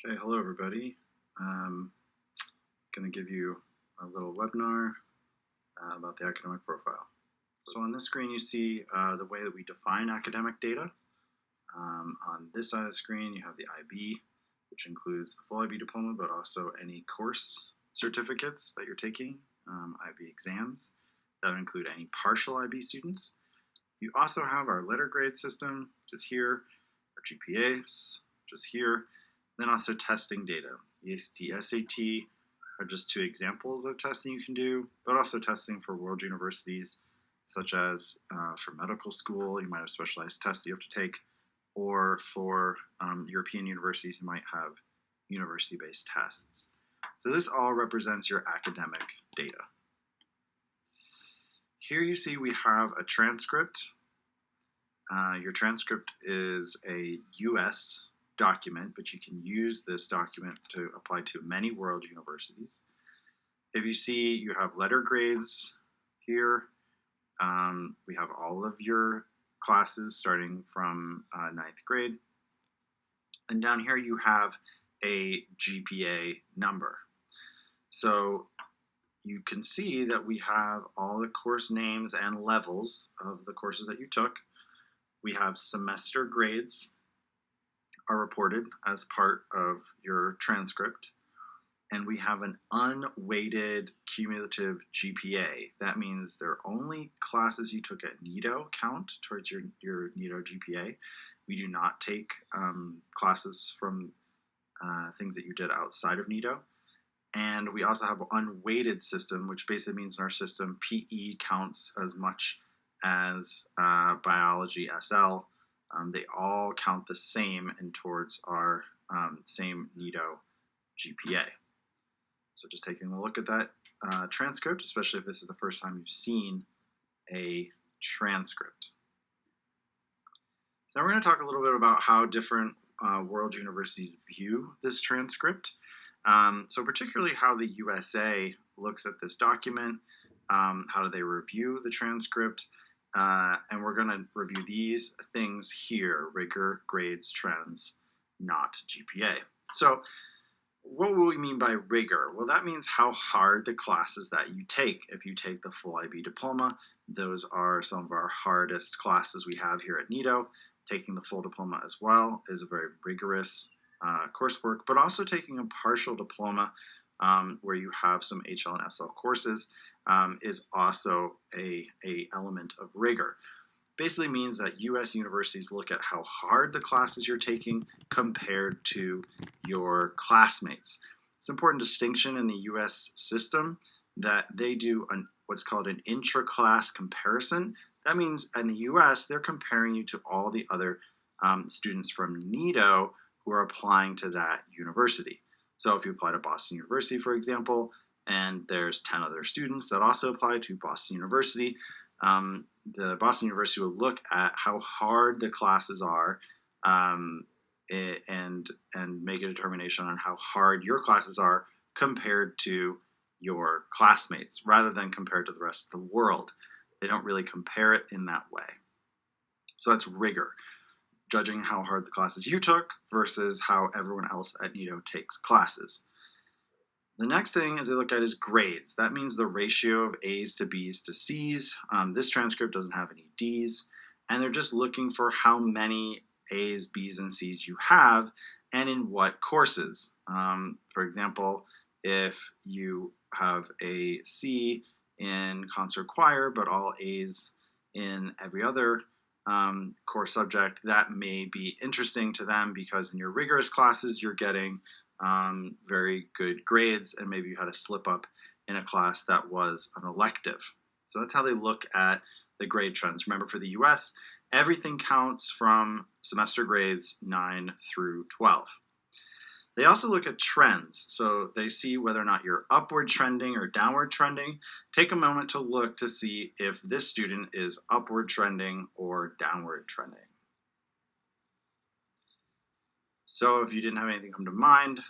Okay, hello everybody. I'm going to give you a little webinar about the academic profile. So on this screen you see the way that we define academic data. On this side of the screen you have the IB, which includes the full IB diploma, but also any course certificates that you're taking, IB exams that include any partial IB students. You also have our letter grade system, which is here, our GPAs, which is here, then also testing data. EST, SAT are just two examples of testing you can do, but also testing for world universities, such as for medical school, you might have specialized tests you have to take, or for European universities, you might have university-based tests. So this all represents your academic data. Here you see we have a transcript. Your transcript is a US document, but you can use this document to apply to many world universities. If you see, you have letter grades here. We have all of your classes starting from 9th grade. And down here you have a GPA number. So you can see that we have all the course names and levels of the courses that you took. We have semester grades are reported as part of your transcript. And we have an unweighted cumulative GPA. That means there are only classes you took at NITO count towards your NITO GPA. We do not take classes from things that you did outside of NITO. And we also have an unweighted system, which basically means in our system, PE counts as much as biology SL. They all count the same and towards our same NITO GPA. So just taking a look at that transcript, especially if this is the first time you've seen a transcript. So now we're going to talk a little bit about how different world universities view this transcript. So particularly how the USA looks at this document, how do they review the transcript, and we're going to review these things here: rigor, grades, trends, not GPA. So what will we mean by rigor? Well, that means how hard the classes that you take. If you take the full IB diploma, those are some of our hardest classes we have here at NITO. Taking the full diploma as well is a very rigorous coursework, but also taking a partial diploma where you have some HL and SL courses is also a element of rigor. Basically means that US universities look at how hard the classes you're taking compared to your classmates. It's an important distinction in the US system that they do what's called an intra-class comparison. That means in the US, they're comparing you to all the other students from NITO who are applying to that university. So if you apply to Boston University, for example, and there's 10 other students that also apply to Boston University, the Boston University will look at how hard the classes are and make a determination on how hard your classes are compared to your classmates, rather than compared to the rest of the world. They don't really compare it in that way. So that's rigor, judging how hard the classes you took versus how everyone else at NITO takes classes. The next thing is they look at is grades. That means the ratio of A's to B's to C's. This transcript doesn't have any D's, and they're just looking for how many A's, B's, and C's you have and in what courses. For example, if you have a C in concert choir, but all A's in every other core subject, that may be interesting to them because in your rigorous classes, you're getting very good grades, and maybe you had a slip up in a class that was an elective. So that's how they look at the grade trends. Remember, for the US, everything counts from semester grades 9 through 12. They also look at trends, so they see whether or not you're upward trending or downward trending. Take a moment to look to see if this student is upward trending or downward trending. So if you didn't have anything come to mind,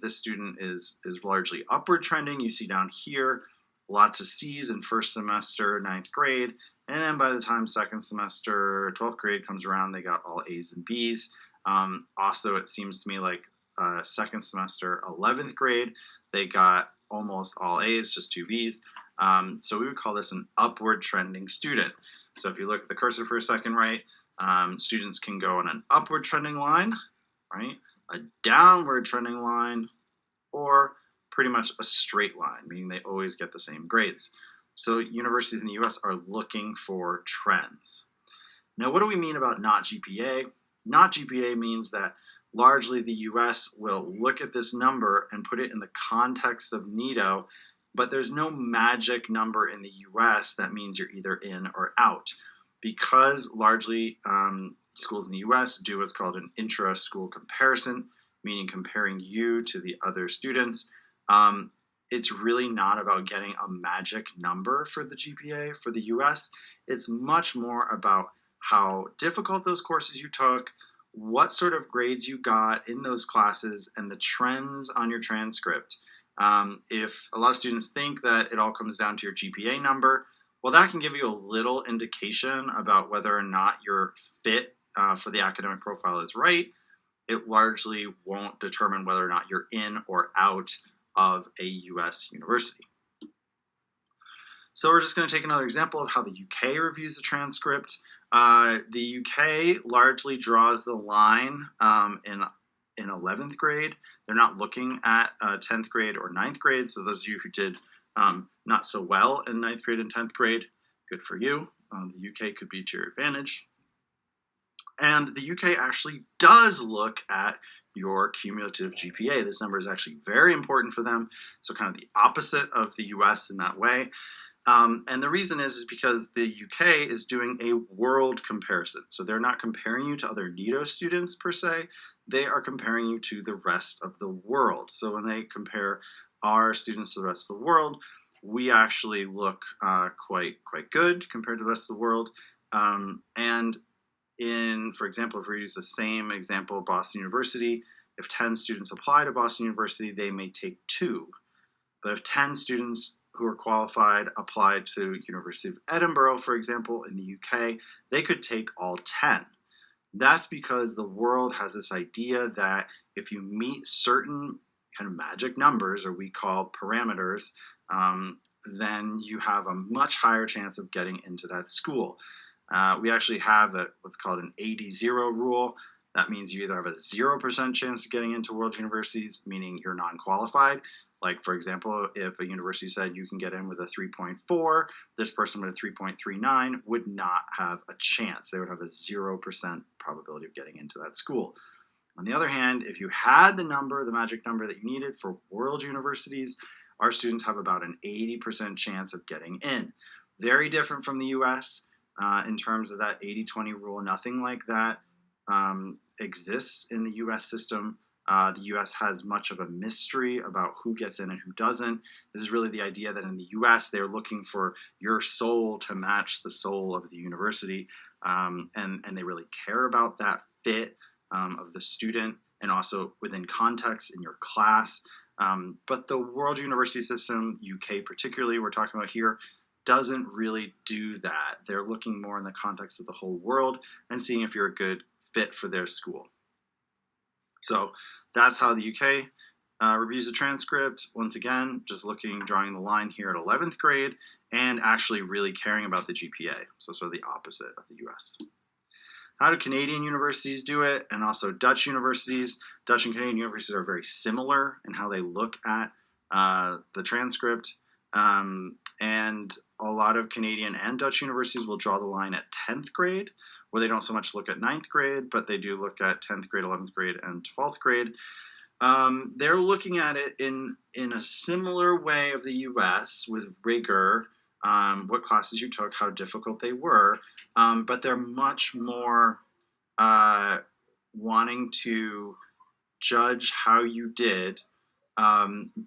this student is largely upward trending. You see down here, lots of C's in first semester, 9th grade, and then by the time second semester, 12th grade comes around, they got all A's and B's. Also, it seems to me like second semester 11th grade, they got almost all A's, just 2 B's. So we would call this an upward trending student. So if you look at the cursor for a second, right, students can go on an upward trending line, right, a downward trending line, or pretty much a straight line, meaning they always get the same grades. So universities in the US are looking for trends. Now, what do we mean about not GPA? Not GPA means that largely the US will look at this number and put it in the context of NITO, but there's no magic number in the US that means you're either in or out. Because largely schools in the US do what's called an intra-school comparison, meaning comparing you to the other students, it's really not about getting a magic number for the GPA for the US. It's much more about how difficult those courses you took, what sort of grades you got in those classes, and the trends on your transcript. If a lot of students think that it all comes down to your GPA number, well, that can give you a little indication about whether or not your fit for the academic profile is right. It largely won't determine whether or not you're in or out of a US university. So we're just going to take another example of how the UK reviews the transcript. The UK largely draws the line in 11th grade. They're not looking at 10th grade or 9th grade. So those of you who did not so well in 9th grade and 10th grade, good for you. The UK could be to your advantage. And the UK actually does look at your cumulative GPA. This number is actually very important for them. So kind of the opposite of the US in that way. And the reason is because the UK is doing a world comparison. So they're not comparing you to other NITO students per se. They are comparing you to the rest of the world. So when they compare our students to the rest of the world, we actually look quite good compared to the rest of the world. And for example, if we use the same example, Boston University, if 10 students apply to Boston University, they may take 2. But if 10 students who are qualified applied to University of Edinburgh, for example, in the UK, they could take all 10. That's because the world has this idea that if you meet certain kind of magic numbers, or we call parameters, then you have a much higher chance of getting into that school. We actually have what's called an 80-0 rule. That means you either have a 0% chance of getting into world universities, meaning you're non-qualified. Like, for example, if a university said you can get in with a 3.4, this person with a 3.39 would not have a chance. They would have a 0% probability of getting into that school. On the other hand, if you had the magic number that you needed for world universities, our students have about an 80% chance of getting in. Very different from the US in terms of that 80-20 rule. Nothing like that exists in the US system. The US has much of a mystery about who gets in and who doesn't. This is really the idea that in the US, they're looking for your soul to match the soul of the university. And they really care about that fit of the student and also within context in your class. But the world university system, UK particularly, we're talking about here, doesn't really do that. They're looking more in the context of the whole world and seeing if you're a good fit for their school. So that's how the UK reviews the transcript. Once again, just drawing the line here at 11th grade and actually really caring about the GPA. So sort of the opposite of the US. How do Canadian universities do it? And also Dutch universities. Dutch and Canadian universities are very similar in how they look at the transcript. And a lot of Canadian and Dutch universities will draw the line at 10th grade, where they don't so much look at 9th grade, but they do look at 10th grade, 11th grade, and 12th grade. They're looking at it in a similar way of the US with rigor, what classes you took, how difficult they were, but they're much more wanting to judge how you did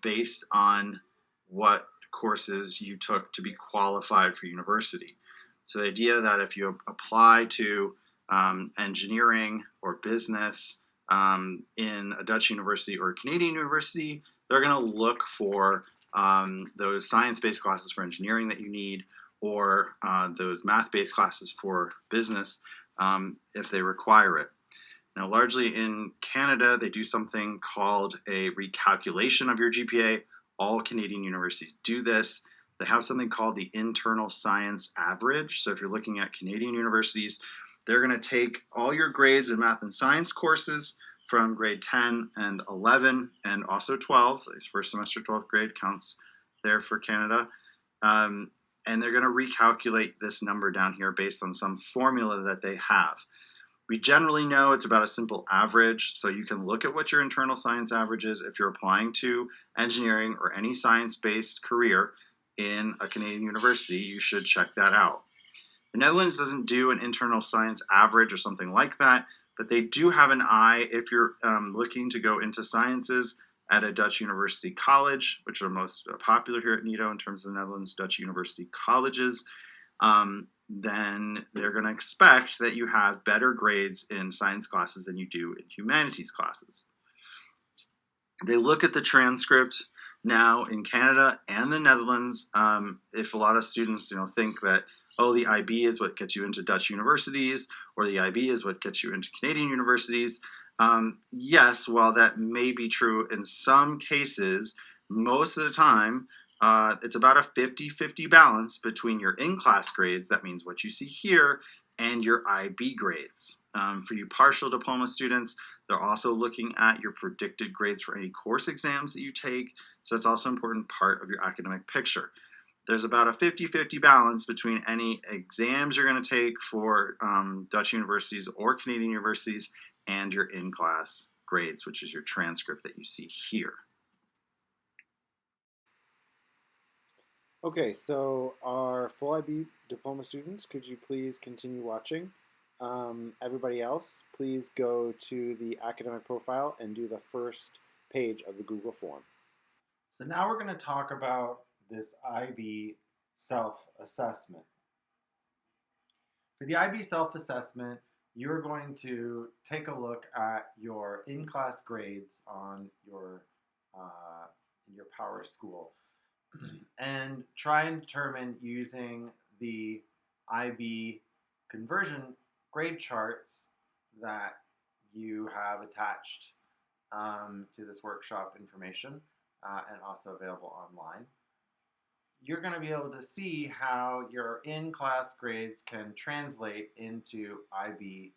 based on what courses you took to be qualified for university. So the idea that if you apply to engineering or business in a Dutch university or a Canadian university, they're going to look for those science-based classes for engineering that you need, or those math-based classes for business if they require it. Now, largely in Canada, they do something called a recalculation of your GPA. All Canadian universities do this. They have something called the internal science average. So if you're looking at Canadian universities, they're going to take all your grades in math and science courses from grade 10 and 11 and also 12. First semester 12th grade counts there for Canada. And they're going to recalculate this number down here based on some formula that they have. We generally know it's about a simple average, so you can look at what your internal science average is if you're applying to engineering or any science-based career in a Canadian university. You should check that out. The Netherlands doesn't do an internal science average or something like that, but they do have an eye if you're looking to go into sciences at a Dutch university college, which are most popular here at NITO in terms of the Netherlands Dutch university colleges. Then they're going to expect that you have better grades in science classes than you do in humanities classes. They look at the transcript now in Canada and the Netherlands. If a lot of students think that, oh, the IB is what gets you into Dutch universities, or the IB is what gets you into Canadian universities, yes, while that may be true in some cases, most of the time, it's about a 50-50 balance between your in-class grades, that means what you see here, and your IB grades. For you partial diploma students, they're also looking at your predicted grades for any course exams that you take, so that's also an important part of your academic picture. There's about a 50-50 balance between any exams you're going to take for Dutch universities or Canadian universities and your in-class grades, which is your transcript that you see here. Okay, so our full IB diploma students, could you please continue watching? Everybody else, please go to the academic profile and do the first page of the Google form. So now we're going to talk about this IB self-assessment. For the IB self-assessment, you're going to take a look at your in-class grades on your PowerSchool and try and determine using the IB conversion grade charts that you have attached to this workshop information and also available online. You're going to be able to see how your in-class grades can translate into IB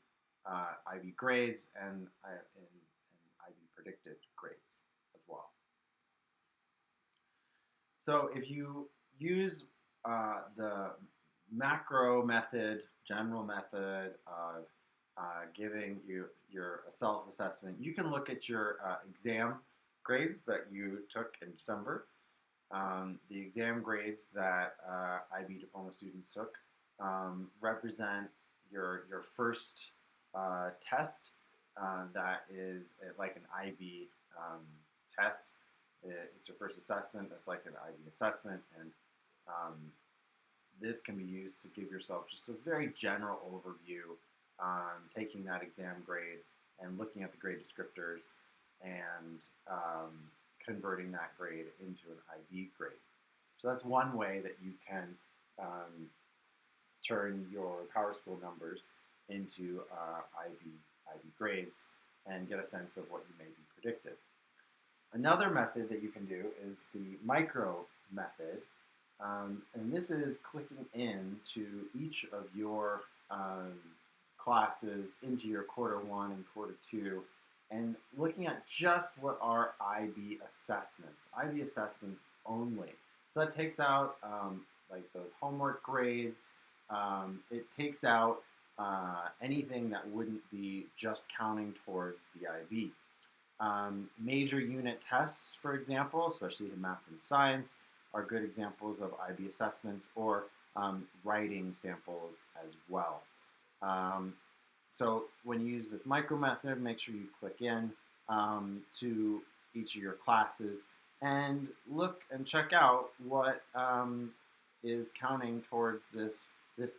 grades and IB predicted grades as well. So if you use the macro method, general method of giving you your self-assessment, you can look at your exam grades that you took in December. The exam grades that IB diploma students took represent your first test that is like an IB test. It's your first assessment that's like an IB assessment, and this can be used to give yourself just a very general overview, taking that exam grade and looking at the grade descriptors and converting that grade into an IB grade. So that's one way that you can turn your PowerSchool numbers into IB grades and get a sense of what you may be predicted. Another method that you can do is the micro method, and this is clicking into each of your classes into your quarter 1 and quarter 2 and looking at just what are IB assessments only. So that takes out like those homework grades. It takes out anything that wouldn't be just counting towards the IB. Major unit tests, for example, especially in math and science, are good examples of IB assessments, or writing samples as well. So when you use this micro method, make sure you click in to each of your classes and look and check out what is counting towards this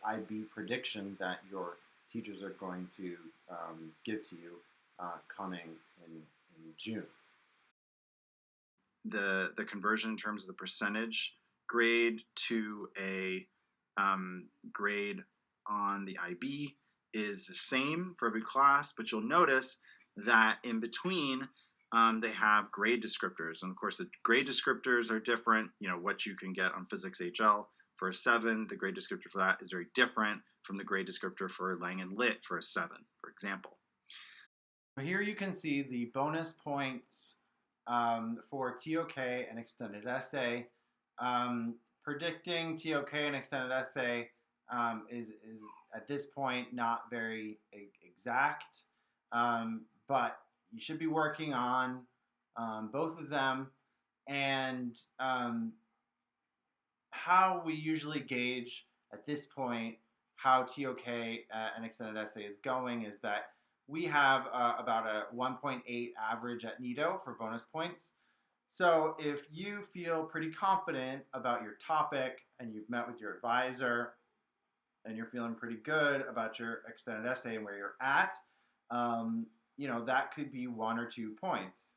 IB prediction that your teachers are going to give to you coming in June. The conversion in terms of the percentage grade to a grade on the IB is the same for every class, but you'll notice that in between they have grade descriptors. And of course, the grade descriptors are different. What you can get on Physics HL for a 7, the grade descriptor for that is very different from the grade descriptor for Lang and Lit for a 7, for example. Here you can see the bonus points for TOK and extended essay. Predicting TOK and extended essay is at this point not very exact, but you should be working on both of them. And how we usually gauge at this point how TOK and extended essay is going is that we have about a 1.8 average at NITO for bonus points. So if you feel pretty confident about your topic and you've met with your advisor and you're feeling pretty good about your extended essay and where you're at, that could be 1 or 2 points.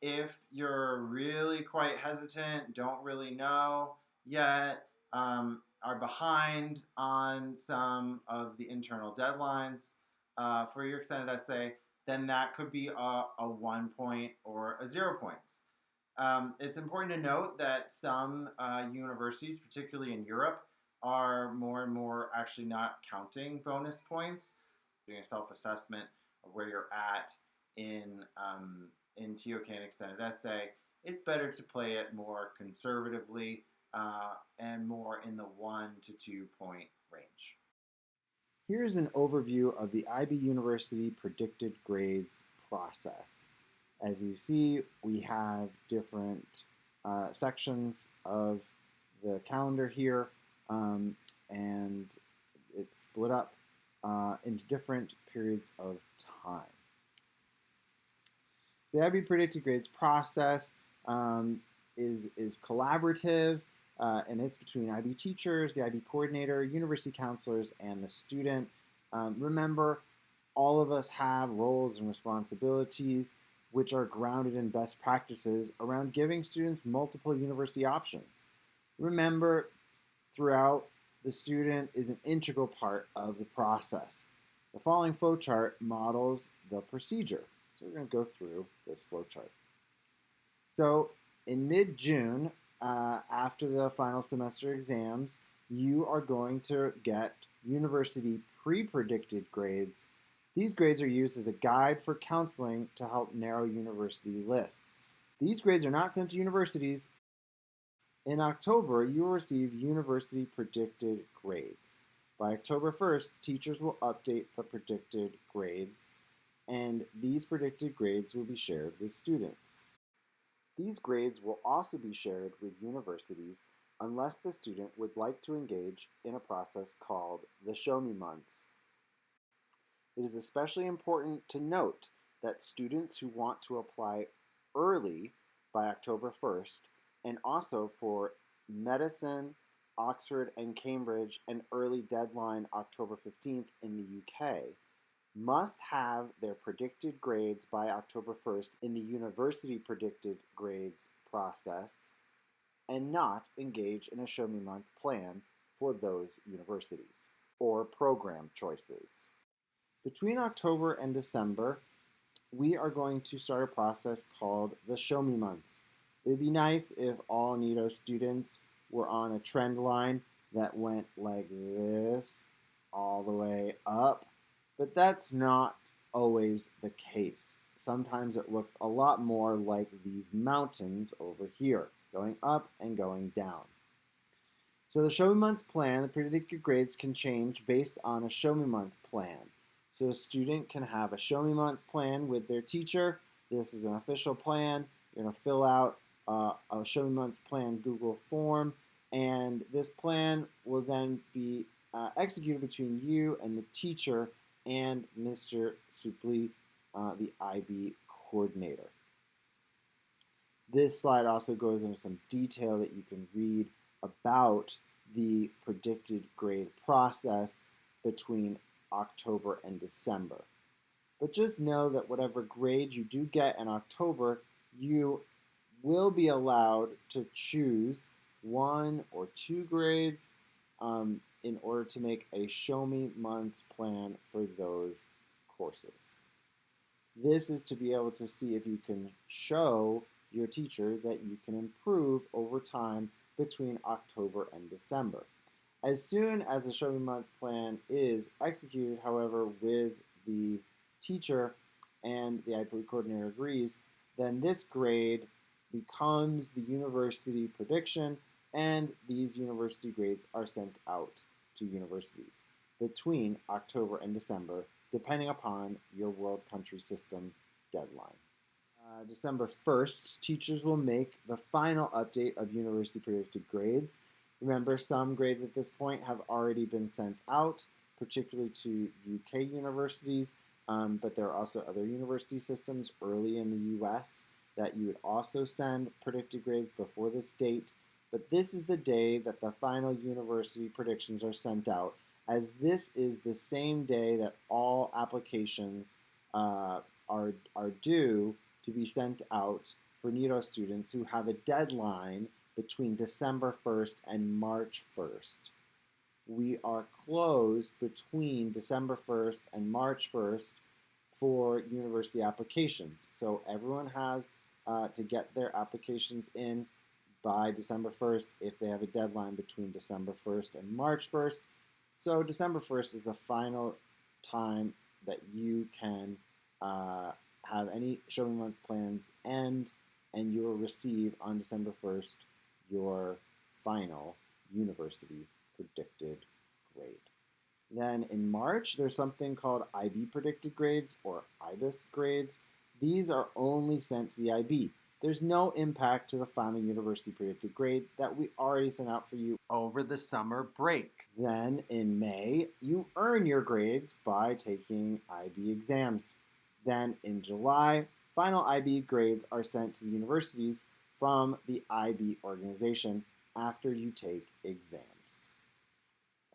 If you're really quite hesitant, don't really know yet, are behind on some of the internal deadlines for your extended essay, then that could be a 1 point or a 0 points. It's important to note that some universities, particularly in Europe, are more and more actually not counting bonus points, doing a self-assessment of where you're at in TOK and extended essay. It's better to play it more conservatively and more in the 1 to 2 point range. Here's an overview of the IB University predicted grades process. As you see, we have different sections of the calendar here, and it's split up into different periods of time. So the IB predicted grades process is collaborative, and it's between IB teachers, the IB coordinator, university counselors, and the student. Remember, all of us have roles and responsibilities which are grounded in best practices around giving students multiple university options. Remember, throughout, the student is an integral part of the process. The following flowchart models the procedure. So we're going to go through this flowchart. So in mid-June, after the final semester exams, you are going to get university pre-predicted grades. These grades are used as a guide for counseling to help narrow university lists. These grades are not sent to universities. In October, you will receive university predicted grades. By October 1st, teachers will update the predicted grades, and these predicted grades will be shared with students. These grades will also be shared with universities unless the student would like to engage in a process called the Show Me Months. It is especially important to note that students who want to apply early by October 1st, and also for medicine, Oxford, and Cambridge, an early deadline October 15th in the UK, must have their predicted grades by October 1st in the university predicted grades process and not engage in a Show Me Month plan for those universities or program choices. Between October and December, we are going to start a process called the Show Me Months. It would be nice if all NITO students were on a trend line that went like this all the way up, but that's not always the case. Sometimes it looks a lot more like these mountains over here, going up and going down. So the Show Me Months plan, the predicted grades can change based on a Show Me Month plan. So a student can have a Show Me Months plan with their teacher. This is an official plan. You're going to fill out a Show Me Months plan Google form, and this plan will then be executed between you and the teacher and Mr. Supli, the IB coordinator. This slide also goes into some detail that you can read about the predicted grade process between October and December. But just know that whatever grade you do get in October, you will be allowed to choose 1 or 2 grades in order to make a Show Me Months plan for those courses. This is to be able to see if you can show your teacher that you can improve over time between October and December. As soon as the Show Me Month plan is executed, however, with the teacher and the IB coordinator agrees, then this grade becomes the university prediction, and these university grades are sent out to universities between October and December, depending upon your world country system deadline. December 1st, teachers will make the final update of university predicted grades. Remember, some grades at this point have already been sent out, particularly to UK universities, but there are also other university systems early in the US that you would also send predicted grades before this date. But this is the day that the final university predictions are sent out, as this is the same day that all applications are due to be sent out for NITO students who have a deadline between December 1st and March 1st. We are closed between December 1st and March 1st for university applications. So everyone has to get their applications in by December 1st if they have a deadline between December 1st and March 1st. So December 1st is the final time that you can have any Show Me Months plans end, and you will receive on December 1st your final university predicted grade. Then in March, there's something called IB predicted grades or IBIS grades. These are only sent to the IB. There's no impact to the final university predicted grade that we already sent out for you over the summer break. Then in May, you earn your grades by taking IB exams. Then in July, final IB grades are sent to the universities from the IB organization after you take exams.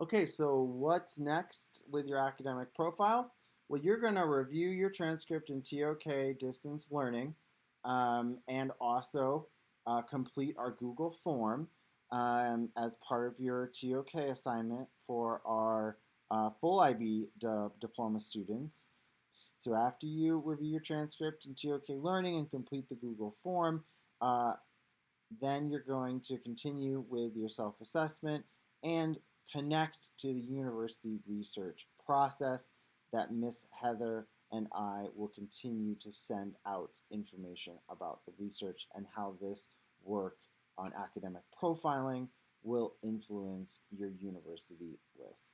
Okay, so what's next with your academic profile? Well, you're going to review your transcript in TOK distance learning and also complete our Google form as part of your TOK assignment for our full IB diploma students. So after you review your transcript in TOK Learning and complete the Google form, then you're going to continue with your self-assessment and connect to the university research process that Miss Heather and I will continue to send out information about the research and how this work on academic profiling will influence your university list.